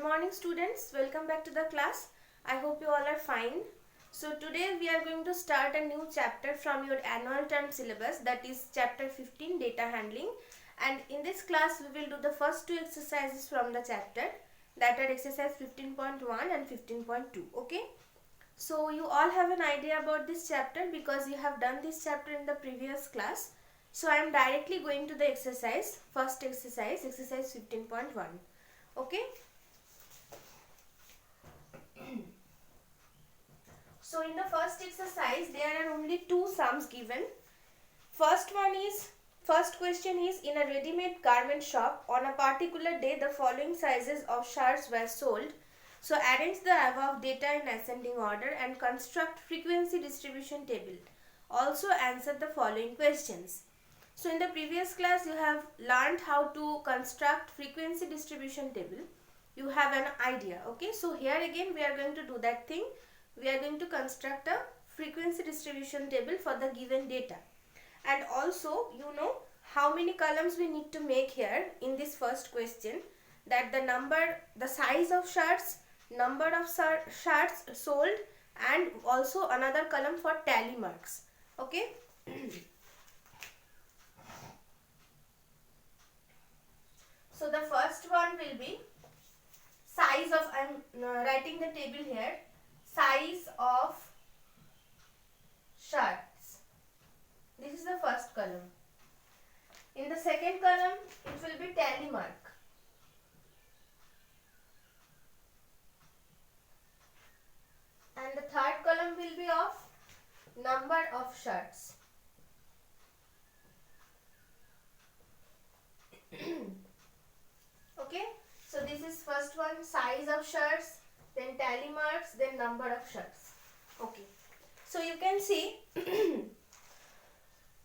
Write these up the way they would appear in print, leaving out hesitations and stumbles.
morning students, welcome back to the class. I hope you all are fine. So today we are going to start a new chapter from your annual term syllabus, that is chapter 15, data handling, and in this class we will do the first two exercises from the chapter, that are exercise 15.1 and 15.2. okay, so you all have an idea about this chapter because you have done this chapter in the previous class. So I am directly going to the exercise, first exercise, exercise 15.1. okay. So in the first exercise there are only two sums given. First question is, in a ready-made garment shop on a particular day the following sizes of shirts were sold. So arrange the above data in ascending order and construct frequency distribution table. Also answer the following questions. So in the previous class you have learned how to construct frequency distribution table. You have an idea. Okay, so here again we are going to do that thing. We are going to construct a frequency distribution table for the given data. And also you know how many columns we need to make here in this first question, that the size of shirts, number of shirts sold, and also another column for tally marks. Okay. So the first one will be size of, I am writing the table here, size of shirts. This is the first column. In the second column it will be tally mark. And the third column will be of number of shirts. Okay, so this is first one, size of shirts, then tally marks, then number of shirts. Okay, so you can see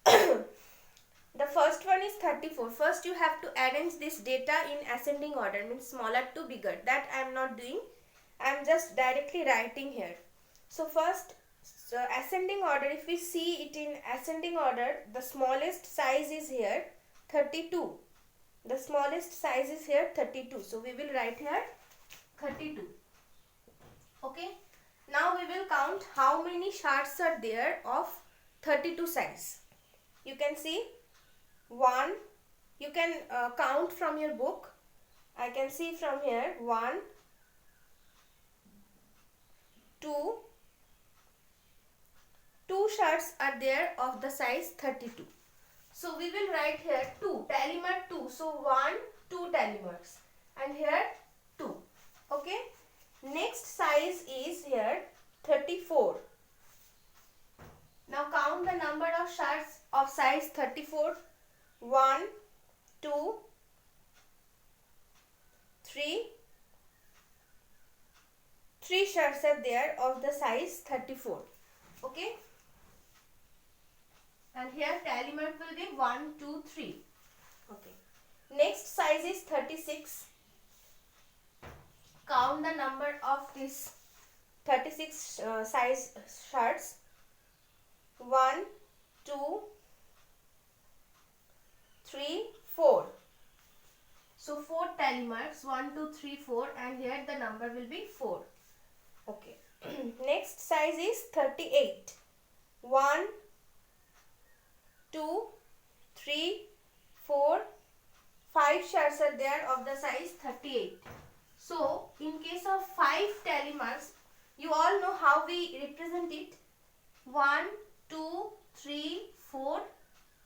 the first one is 34. First you have to arrange this data in ascending order, means smaller to bigger. That I am not doing, I am just directly writing here. So first, ascending order, if we see it in ascending order, the smallest size is here 32. The smallest size is here 32. So we will write here 32. Okay. Now we will count how many shirts are there of 32 size. You can see 1. You can count from your book. I can see from here 1, 2. 2 shirts are there of the size 32. So we will write here 2, tally mark 2. So 1, 2 tally marks, and here 2. Okay. Next size is here 34. Now count the number of shirts of size 34. 1, 2, 3. 3 shirts are there of the size 34. Okay. And here tally mark will be 1, 2, 3. Okay. Next size is 36. Count the number of this 36 size shirts. 1, 2, 3, 4. So 4 tally marks, 1, 2, 3, 4, and here the number will be 4. Okay. Next size is 38. 1, 2, 3, 4, 5 shirts are there of the size 38. So in case of 5 tally marks, you all know how we represent it. 1, 2, 3, 4,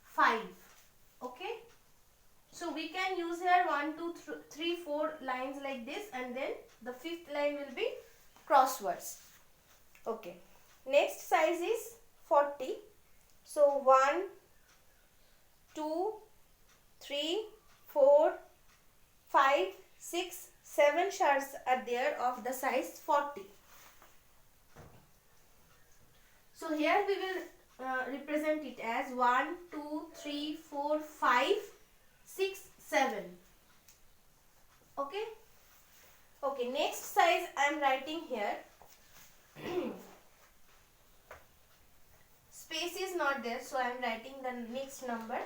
5. Okay. So we can use here 1, 2, 3, 4 lines like this, and then the 5th line will be crosswords. Okay. Next size is 40. So 1, 2, 3, 4, 5, 6, 7 shirts are there of the size 40. So here we will represent it as 1, 2, 3, 4, 5, 6, 7. Okay. Okay, next size I am writing here. Space is not there, so I am writing the next number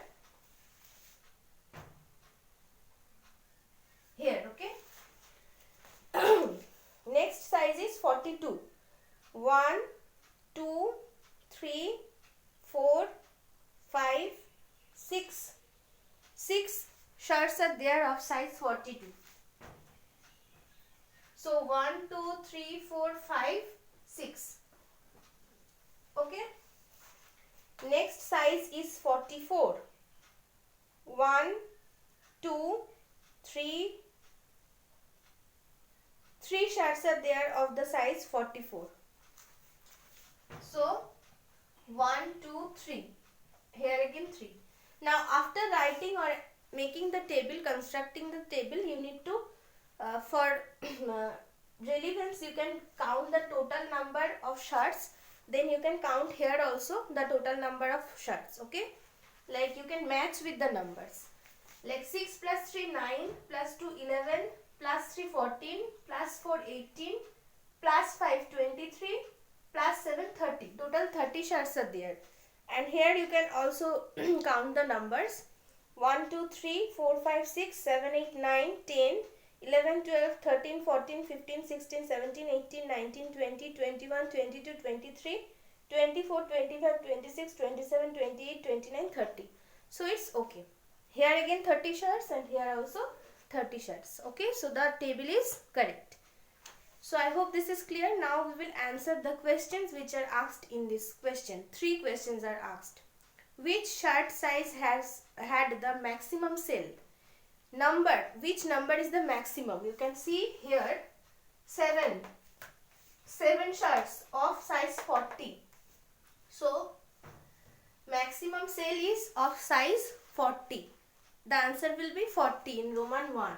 here. Okay. 42. 1, 2, 3, 4, 5, 6. 6 shirts are there of size 42. So 1, 2, 3, 4, 5, 6. Okay. Next size is 44. 1, 2, 3. 3 shirts are there of the size 44. So 1, 2, 3. Here again 3. Now after writing or making the table, constructing the table, you need to for relevance you can count the total number of shirts. Then you can count here also the total number of shirts. Okay, like you can match with the numbers. Like 6 plus 3 9 plus 2 11 plus 3 14 plus 4 18 plus 5 23 plus 7 30. Total 30 shirts are there. And here you can also count the numbers. 1, 2, 3, 4, 5, 6, 7, 8, 9, 10, 11, 12, 13, 14, 15, 16, 17, 18, 19, 20, 21, 22, 23, 24, 25, 26, 27, 28, 29, 30. So it's okay. Here again 30 shirts and here also 30 shirts. Okay, so the table is correct. So I hope this is clear. Now we will answer the questions which are asked in this question. 3 questions are asked. Which shirt size has had the maximum sale? Number. Which number is the maximum? You can see here 7. 7 shirts of size 40. So maximum sale is of size 40. The answer will be 40 in Roman 1.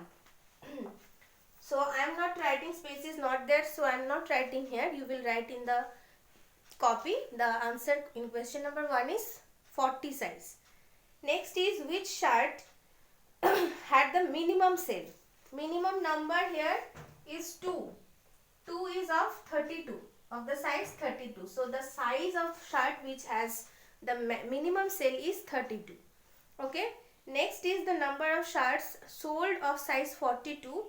So I am not writing, space is not there, so I am not writing here. You will write in the copy. The answer in question number 1 is 40 size. Next is which shirt had the minimum sale? Minimum number here is 2. 2 is of 32, of the size 32. So the size of shirt which has the minimum sale is 32. Okay. Next is the number of shirts sold of size 42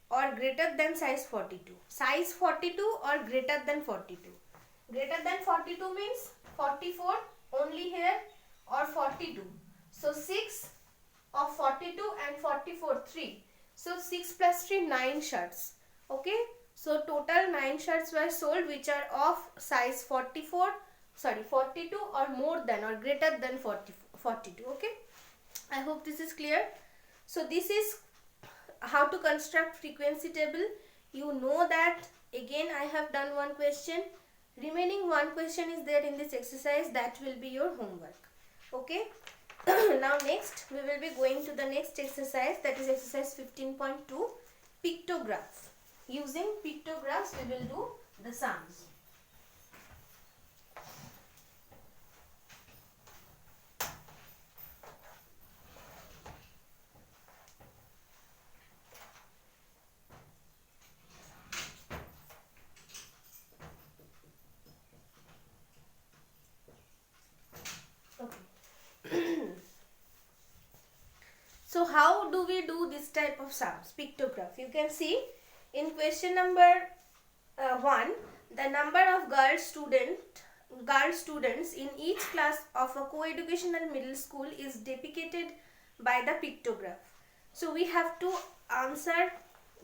or greater than size 42. Size 42 or greater than 42. Greater than 42 means 44 only here or 42. So 6 of 42 and 44 3. So 6 plus 3 9 shirts. Okay. So total 9 shirts were sold which are of size 42 or more than or greater than 42. Okay. I hope this is clear. So this is how to construct frequency table. You know that. Again I have done one question. Remaining one question is there in this exercise. That will be your homework. Okay. Now next we will be going to the next exercise, that is exercise 15.2, pictograph. Using pictographs we will do the sums. So how do we do this type of sums, pictograph? You can see in question number 1, the number of girl students in each class of a co-educational middle school is depicted by the pictograph. So we have to answer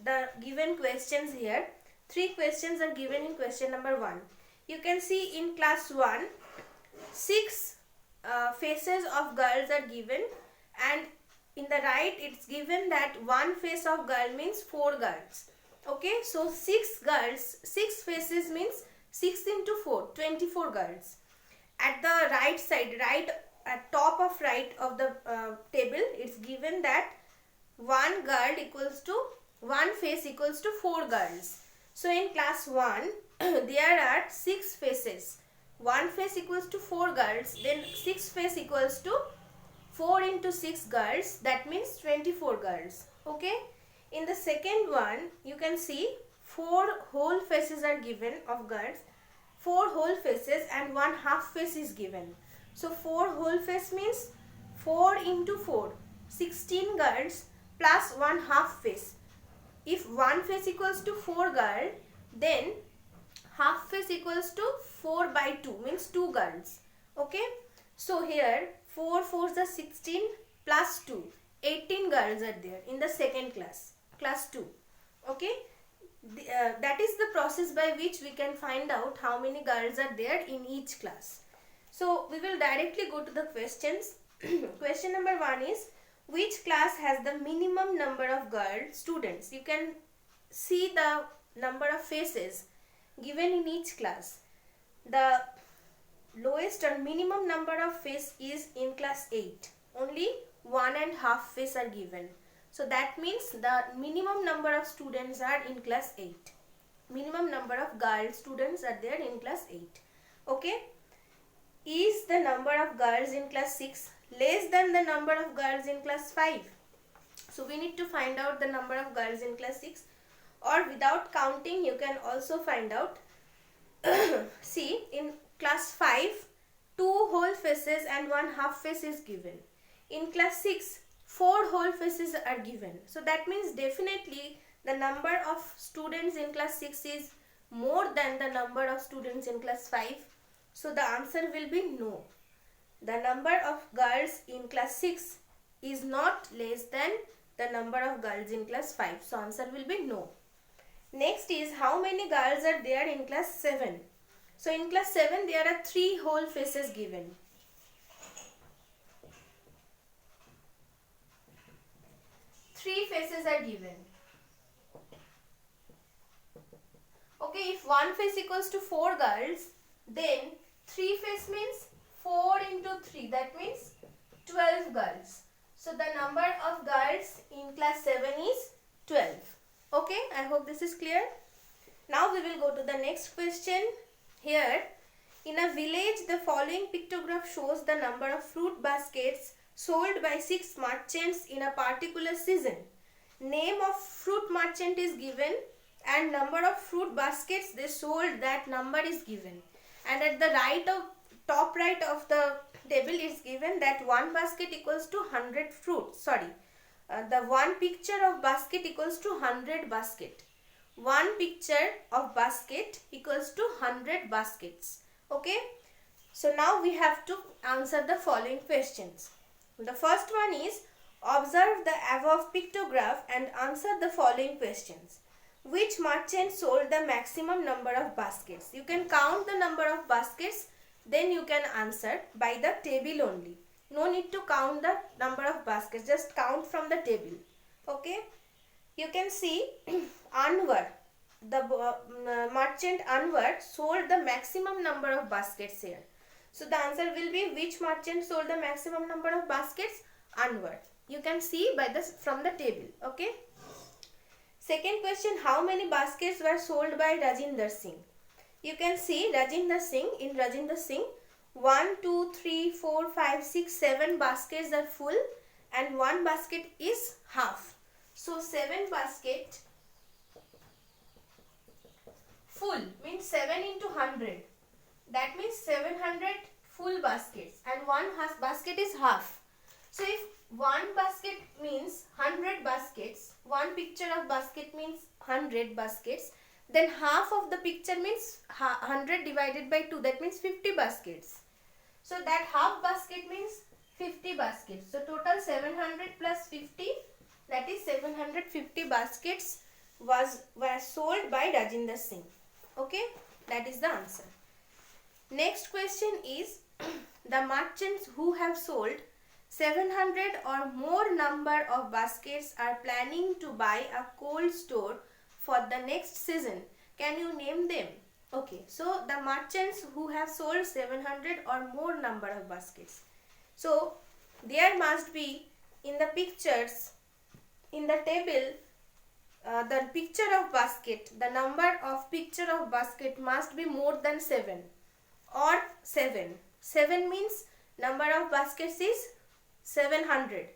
the given questions here. 3 questions are given in question number 1. You can see in class 1, 6 faces of girls are given, and in the right it's given that one face of girl means 4 girls. Okay, so 6 girls, 6 faces means 6 into 4, 24 girls. At the right side, right at top of right of the table, it's given that one face equals to 4 girls. So in class 1 there are 6 faces. One face equals to 4 girls, then 6 face equals to 4 into 6 girls, that means 24 girls. Okay. In the second one, you can see 4 whole faces are given of girls. 4 whole faces and 1 half face is given. So 4 whole face means 4 into 4, 16 girls plus 1 half face. If one face equals to 4 girl, then half face equals to 4 by 2, means 2 girls. Okay, so here 4 4s are 16 plus 2, 18 girls are there in the second class, class 2. Okay, that is the process by which we can find out how many girls are there in each class. So we will directly go to the questions. Question number 1 is, which class has the minimum number of girl students? You can see the number of faces given in each class. The lowest or minimum number of face is in class 8. Only 1.5 face are given. So that means the minimum number of students are in class 8. Minimum number of girl students are there in class 8. Okay. Is the number of girls in class 6 less than the number of girls in class 5? So we need to find out the number of girls in class 6, or without counting you can also find out. See, in class 5 2 whole faces and 1 half face is given. In class 6 4 whole faces are given. So that means definitely the number of students in class 6 is more than the number of students in class 5. So the answer will be no. The number of girls in class 6 is not less than the number of girls in class 5. So answer will be no. Next is, how many girls are there in class 7? So in class 7 there are 3 whole faces given. 3 faces are given. Okay, if 1 face equals to 4 girls, then 3 face means 4 into 3, that means 12 girls. So the number of girls in class 7 is 12. Okay, I hope this is clear. Now we will go to the next question. Here, in a village, the following pictograph shows the number of fruit baskets sold by 6 merchants in a particular season. Name of fruit merchant is given and number of fruit baskets they sold, that number is given. And at the top right of the table is given that 1 basket equals to 100 fruit. The one picture of basket equals to 100 basket. One picture of basket equals to 100 baskets. Okay. So now we have to answer the following questions. The first one is, observe the above pictograph and answer the following questions. Which merchant sold the maximum number of baskets? You can count the number of baskets, then you can answer by the table only. No need to count the number of baskets, just count from the table. Okay. You can see Anwar, the merchant Anwar sold the maximum number of baskets here. So the answer will be, which merchant sold the maximum number of baskets? Anwar. You can see from the table. Okay. Second question, how many baskets were sold by Rajinder Singh? You can see Rajinder Singh, 1, 2, 3, 4, 5, 6, 7 baskets are full and 1 basket is half. So 7 basket full means 7 into 100. That means 700 full baskets and 1 half basket is half. So if 1 basket means 100 baskets, 1 picture of basket means 100 baskets, then half of the picture means 100 divided by 2, that means 50 baskets. So that half basket means 50 baskets. So total 700 plus 50, that is 750 baskets were sold by Rajinder Singh. Okay, that is the answer. Next question is, the merchants who have sold 700 or more number of baskets are planning to buy a cold store for the next season. Can you name them? Okay, so the merchants who have sold 700 or more number of baskets. So there must be in the pictures, in the table, the picture of basket, the number of picture of basket must be more than 7 or 7. 7 means number of baskets is 700.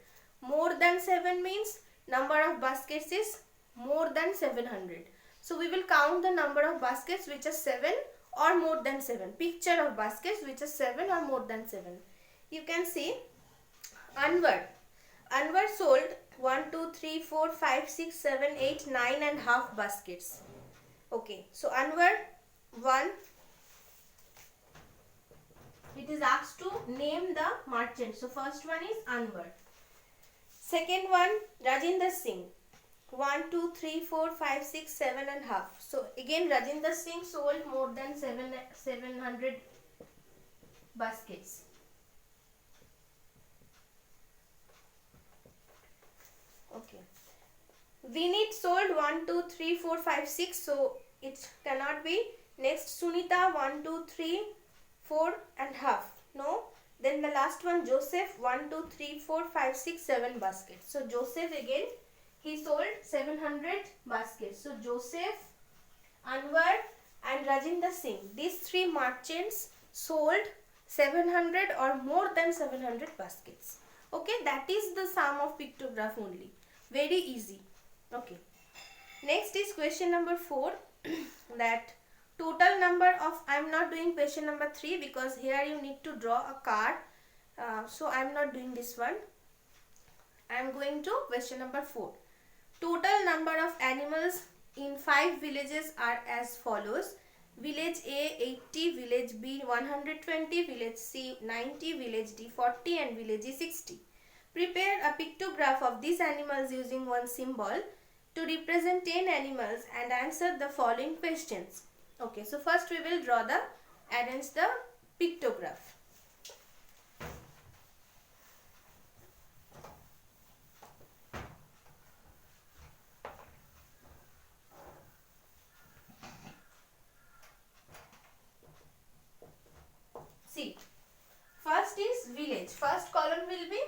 More than 7 means number of baskets is more than 700. So we will count the number of baskets which are 7 or more than 7. Picture of baskets which are 7 or more than 7. You can see Anwar sold 1, 2, 3, 4, 5, 6, 7, 8, 9 and half baskets. Okay, so Anwar 1. It is asked to name the merchant. So first one is Anwar. Second one, Rajinder Singh. 1, 2, 3, 4, 5, 6, 7 and half. So again Rajinder Singh sold more than 700 baskets. Okay. Vinit sold 1, 2, 3, 4, 5, 6. So it cannot be. Next Sunita 1, 2, 3, 4 and half. No. Then the last one Joseph 1, 2, 3, 4, 5, 6, 7 baskets. So Joseph again he sold 700 baskets. So Joseph, Anwar and Rajinder Singh, these three merchants sold 700 or more than 700 baskets. Okay, that is the sum of pictograph only. Very easy. Okay. Next is question number 4. That total number of, I am not doing question number 3 because here you need to draw a card. So I am not doing this one. I am going to question number 4. Total number of animals in 5 villages are as follows. Village A 80, village B 120, village C 90, village D 40 and village E 60. Prepare a pictograph of these animals using one symbol to represent 10 animals and answer the following questions. Okay, so first we will arrange the pictograph. See, first is village. First column will be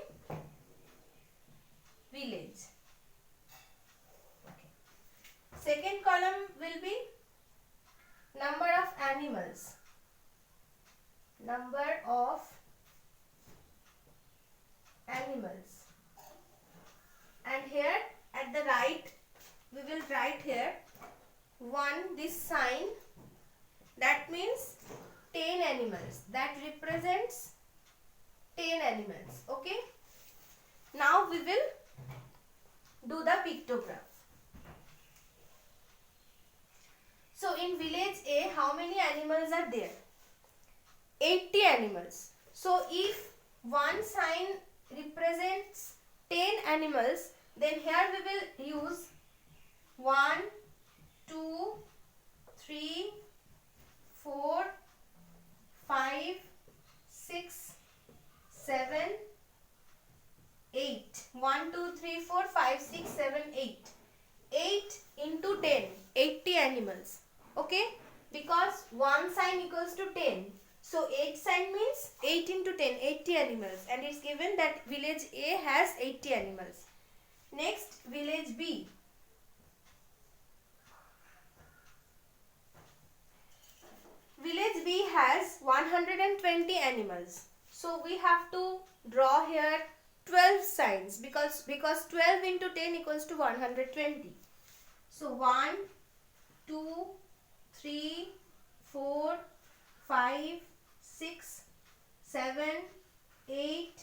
village. Okay. Second column will be number of animals. Number of animals. And here at the right, we will write here 1, this sign. That means 10 animals. That represents 10 animals. Okay. Now we will do the pictograph. So in village A, how many animals are there? 80 animals. So if one sign represents 10 animals, then here we will use 1, 2, 3, 4, 5, 6, 7, 8. 1, 2, 3, 4, 5, 6, 7, 8. 8 into 10, 80 animals. Okay? Because one sign equals to 10. So 8 sign means 8 into 10, 80 animals. And it's given that village A has 80 animals. Next, village B. Village B has 120 animals. So we have to draw here 12 signs because 12 into 10 equals to 120. So 1, 2, 3, 4, 5, 6, 7, 8,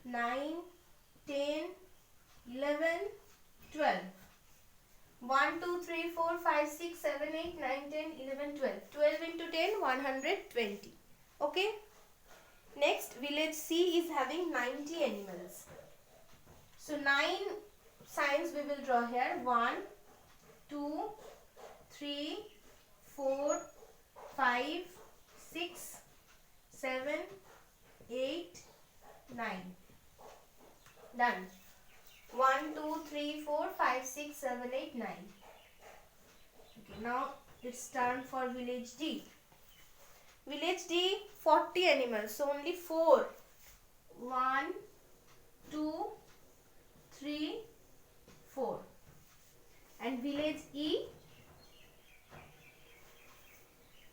9, 10, 11, 12. 1, 2, 3, 4, 5, 6, 7, 8, 9, 10, 11, 12. 12 into 10, 120. Okay. Next, village C is having 90 animals. So 9 signs we will draw here. 1, 2, 3, 4, 5, 6, 7, 8, 9. Done. 1, 2, 3, 4, 5, 6, 7, 8, 9. Okay, now it's turn for village D. Village D, 40 animals. So only 4. 1, 2, 3, 4. And village E,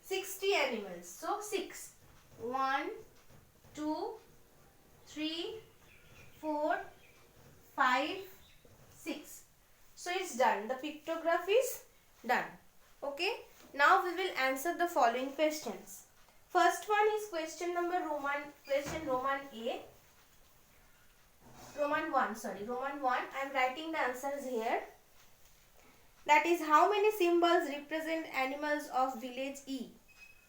60 animals. So 6. 1, 2, 3, 4, 5, 6. So it's done. The pictograph is done. Okay. Now we will answer the following questions. First one is question Roman A. Roman 1. I am writing the answers here. That is, how many symbols represent animals of village E?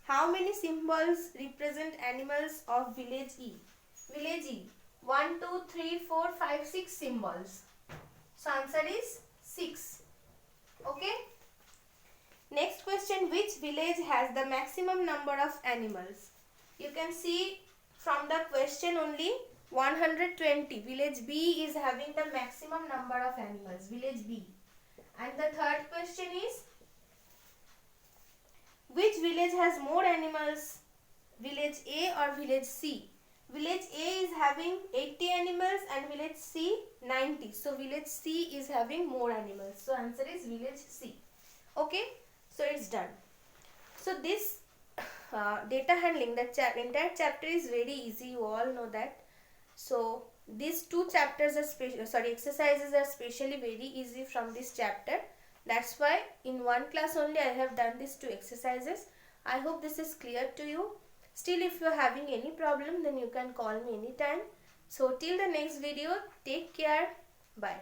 How many symbols represent animals of village E? Village E. 1, 2, 3, 4, 5, 6 symbols. So answer is 6. Okay. Next question, which village has the maximum number of animals? You can see from the question only 120. Village B is having the maximum number of animals. Village B. And the third question is, which village has more animals? Village A or village C? Village A is having 80 animals and village C 90. So village C is having more animals. So answer is village C. Okay. So it's done. So this data handling, the entire chapter is very easy. You all know that. So these two chapters are exercises are specially very easy from this chapter. That's why in one class only I have done these two exercises. I hope this is clear to you. Still, if you are having any problem, then you can call me anytime. So till the next video, take care. Bye.